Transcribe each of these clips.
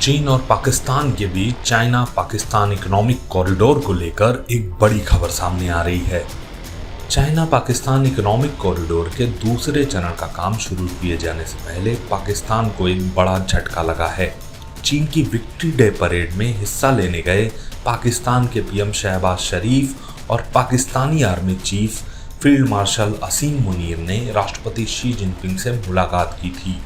चीन और पाकिस्तान के बीच चाइना पाकिस्तान इकोनॉमिक कॉरिडोर को लेकर एक बड़ी खबर सामने आ रही है। चाइना पाकिस्तान इकोनॉमिक कॉरिडोर के दूसरे चरण का काम शुरू किए जाने से पहले पाकिस्तान को एक बड़ा झटका लगा है। चीन की विक्ट्री डे परेड में हिस्सा लेने गए पाकिस्तान के पीएम शहबाज शरीफ और Pakistani army chief field marshal Asim Munir ने राष्ट्रपति शी जिनपिंग से मुलाकात की थी।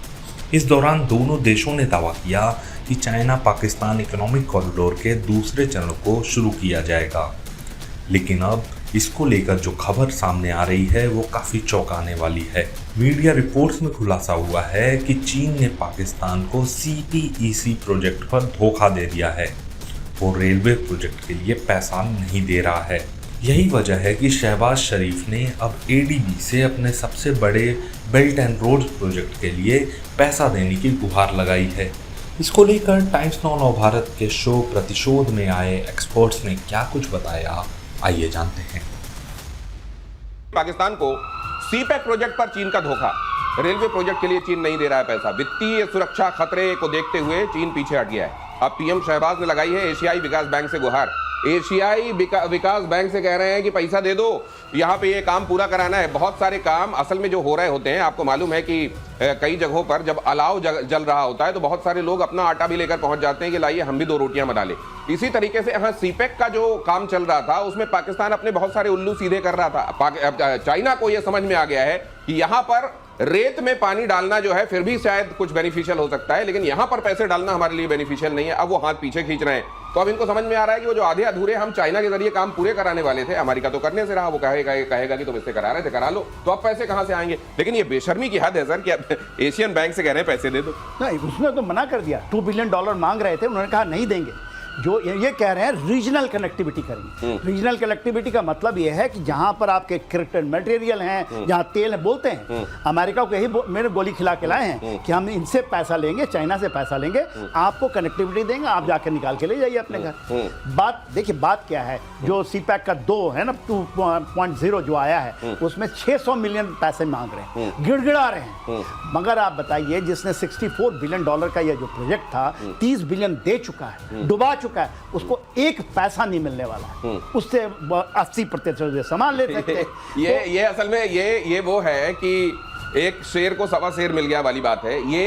इस दौरान दोनों देशों ने दावा किया कि चाइना पाकिस्तान इकोनॉमिक कॉरिडोर के दूसरे चरण को शुरू किया जाएगा। लेकिन अब इसको लेकर जो खबर सामने आ रही है वो काफ़ी चौंकाने वाली है। मीडिया रिपोर्ट्स में खुलासा हुआ है कि चीन ने पाकिस्तान को CPEC प्रोजेक्ट पर धोखा दे दिया है। वो रेलवे प्रोजेक्ट के लिए पैसा नहीं दे रहा है। यही वजह है कि शहबाज शरीफ ने अब ADB से अपने सबसे बड़े बेल्ट एंड रोड प्रोजेक्ट के लिए पैसा देने की गुहार लगाई है। इसको लेकर टाइम्स नाउ नवभारत के शो प्रतिशोध में आए एक्सपर्ट्स ने क्या कुछ बताया, आइए जानते हैं। पाकिस्तान को CPEC प्रोजेक्ट पर चीन का धोखा। रेलवे प्रोजेक्ट के लिए चीन नहीं दे रहा है पैसा। वित्तीय सुरक्षा खतरे को देखते हुए चीन पीछे हट गया है। अब पीएम शहबाज ने लगाई है एशियाई विकास बैंक से गुहार। एशियाई विकास बैंक से कह रहे हैं कि पैसा दे दो, यहाँ पे ये काम पूरा कराना है। बहुत सारे काम असल में जो हो रहे होते हैं, आपको मालूम है कि कई जगहों पर जब अलाव जल रहा होता है तो बहुत सारे लोग अपना आटा भी लेकर पहुंच जाते हैं कि लाइए हम भी 2 रोटियां बना ले। इसी तरीके से यहाँ CPEC का जो काम चल रहा था उसमें पाकिस्तान अपने बहुत सारे उल्लू सीधे कर रहा था। चाइना को यह समझ में आ गया है कि यहाँ पर रेत में पानी डालना जो है फिर भी शायद कुछ बेनिफिशियल हो सकता है, लेकिन यहां पर पैसे डालना हमारे लिए बेनिफिशियल नहीं है। अब वो हाथ पीछे खींच रहे हैं। तो अब इनको समझ में आ रहा है कि वो जो आधे अधूरे हम चाइना के जरिए काम पूरे कराने वाले थे, अमेरिका तो करने से रहा, वो कहेगा कि तुम इससे करा रहे थे, करा लो। तो अब पैसे कहां से आएंगे? लेकिन ये बेशर्मी की हद है सर कि अब एशियन बैंक से कह रहे हैं पैसे दे दो। नहीं, उसने तो मना कर दिया। $2 बिलियन मांग रहे थे, उन्होंने कहा नहीं देंगे। जो ये कह रहे हैं रीजनल कनेक्टिविटी करेंगे। रीजनल कनेक्टिविटी का मतलब ये है कि जहां पर आपके क्रिटिकल मटेरियल हैं, जहां तेल है, बोलते हैं अमेरिका को यही मेरे गोली खिला के लाए हैं कि हम इनसे पैसा लेंगे, चाइना से पैसा लेंगे, आपको कनेक्टिविटी देंगे, आप जाकर निकाल के ले जाइए अपने घर। बात देखिए, बात क्या है, जो CPEC का 2 है ना 2.0 जो आया है उसमें 600 मिलियन पैसे मांग रहे हैं, गिड़गिड़ा रहे हैं। मगर आप बताइए, जिसने $64 बिलियन का ये जो प्रोजेक्ट था 30 बिलियन दे चुका है, डुबा चुका है, उसको एक पैसा नहीं मिलने वाला है। उससे 80% सामान ले सकते हैं। ये असल में ये वो है कि एक शेर को सवा शेर मिल गया वाली बात है। ये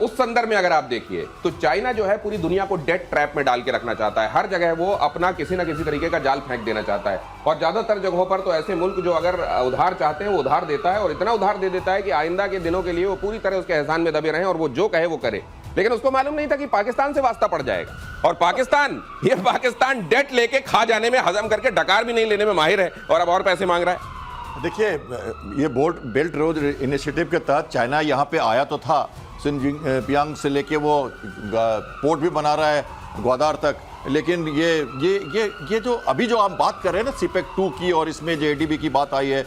उस संदर्भ में अगर आप देखिए तो चाइना जो है पूरी दुनिया को डेट ट्रैप में डाल के रखना चाहता है। हर जगह वो अपना किसी ना किसी तरीके का जाल फेंक देना चाहता है। और ज्यादातर जगहों पर तो ऐसे मुल्क जो अगर उधार चाहते हैं वो उधार देता है, और इतना उधार दे देता है कि आइंदा के दिनों के लिए वो पूरी तरह उसके एहसान में दबे रहें और वो जो कहे वो करे। लेकिन उसको मालूम नहीं था कि पाकिस्तान से वास्ता पड़ जाएगा। और पाकिस्तान डेट लेके खा जाने में, हजम करके डकार भी नहीं लेने में माहिर है, और अब और पैसे मांग रहा है। देखिए, ये बेल्ट रोड इनिशिएटिव के तहत चाइना यहाँ पे आया तो था, सिनजियांग से लेके वो पोर्ट भी बना रहा है ग्वादार तक। लेकिन ये जो अभी जो आप बात कर रहे हैं ना CPEC 2 की, और इसमें जो ADB की बात आई है,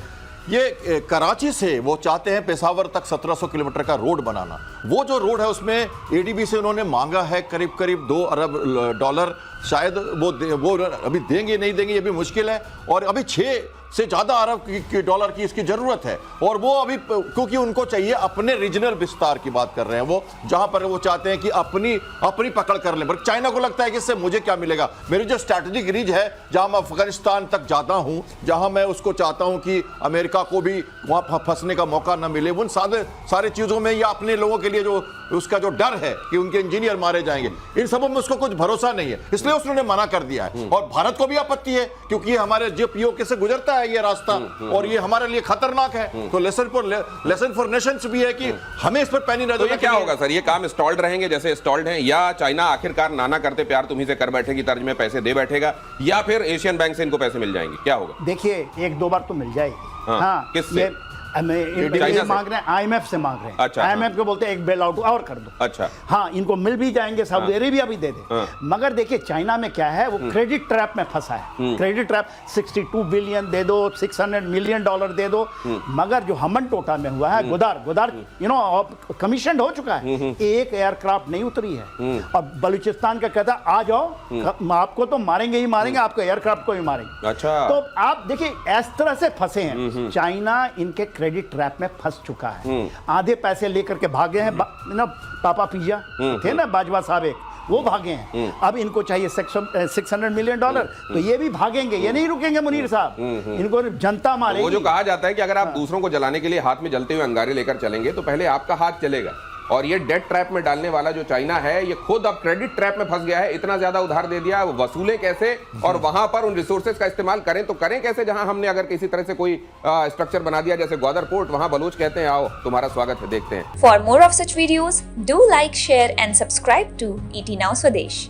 ये कराची से वो चाहते हैं पेशावर तक 1700 किलोमीटर का रोड बनाना। वो जो रोड है उसमें ADB से उन्होंने मांगा है करीब $2 अरब। शायद वो अभी देंगे नहीं देंगे ये भी मुश्किल है, और अभी 6 से ज़्यादा अरब डॉलर की इसकी ज़रूरत है। और वो अभी क्योंकि उनको चाहिए अपने रीजनल विस्तार की बात कर रहे हैं, वो जहाँ पर वो चाहते हैं कि अपनी पकड़ कर लें। पर चाइना को लगता है कि इससे मुझे क्या मिलेगा। मेरी जो स्ट्रैटेजिक रीज है, जहाँ मैं अफगानिस्तान तक जाता हूँ, जहाँ मैं उसको चाहता हूँ कि अमेरिका को भी वहाँ फंसने का मौका न मिले, उन सारे चीज़ों में या अपने लोगों के लिए जो उसका जो डर है कि उनके इंजीनियर मारे जाएंगे, इन सबों में उसको कुछ भरोसा नहीं है, इसलिए उसने मना कर दिया है। और भारत को भी आपत्ति है क्योंकि हमारे जो POK से गुजरता है ये रास्ता, और ये हमारे लिए खतरनाक है। तो लेसन फॉर नेशंस भी है कि हमें इस पर पैनी न। तो ये क्या होगा सर? ये काम स्टॉल्ड रहेंगे जैसे स्टॉल्ड हैं, या चाइना आखिरकार नाना करते प्यार तुम्ही से कर बैठेगी तर्ज में पैसे दे बैठेगा, या फिर एशियन बैंक से इनको पैसे मिल जाएंगे? क्या होगा? देखिए, 1-2 बार तो मिल जाएगी। हाँ, किससे मांग रहे हैं? IMF से मांग रहे हैं। अच्छा, IMF को बोलते हैं एक बेल आउट और कर दो। अच्छा, हाँ, इनको मिल भी जाएंगे, सऊदी अरेबिया भी दे दे। मगर देखिए, चाइना में क्या है, वो क्रेडिट ट्रैप में फंसा है। क्रेडिट ट्रैप 62 बिलियन दे दो, $600 मिलियन दे दो। मगर जो हमन टोटा में हुआ है, गुदार कमीशन हो चुका है, एक एयरक्राफ्ट नहीं उतरी है। और बलूचिस्तान का कहता है आ जाओ, आपको तो मारेंगे ही मारेंगे, आपको एयरक्राफ्ट को ही मारेंगे। अच्छा, तो आप देखिए इस तरह से फंसे हैं। चाइना इनके क्रेडिट ट्रैप में फंस चुका है। आधे पैसे लेकर के भागे हैं ना, पापा पिज्जा थे ना बाजवा साहब, एक वो भागे हैं। अब इनको चाहिए $600 मिलियन, तो ये भी भागेंगे, ये नहीं रुकेंगे मुनीर साहब, इनको जनता मारेगी। वो जो कहा जाता है कि अगर आप दूसरों को जलाने के लिए हाथ में जलते हुए अंगारे लेकर चलेंगे तो पहले आपका हाथ जलेगा। और ये डेट ट्रैप में डालने वाला जो चाइना है, ये खुद अब क्रेडिट ट्रैप में फंस गया है। इतना ज्यादा उधार दे दिया, वो वसूले कैसे और वहां पर उन रिसोर्सेज का इस्तेमाल करें तो करें कैसे, जहां हमने अगर किसी तरह से कोई स्ट्रक्चर बना दिया, जैसे ग्वादर पोर्ट, वहां बलोच कहते हैं आओ तुम्हारा स्वागत है, देखते हैं। For more of such videos, do like, share and subscribe to ET Now Swadesh.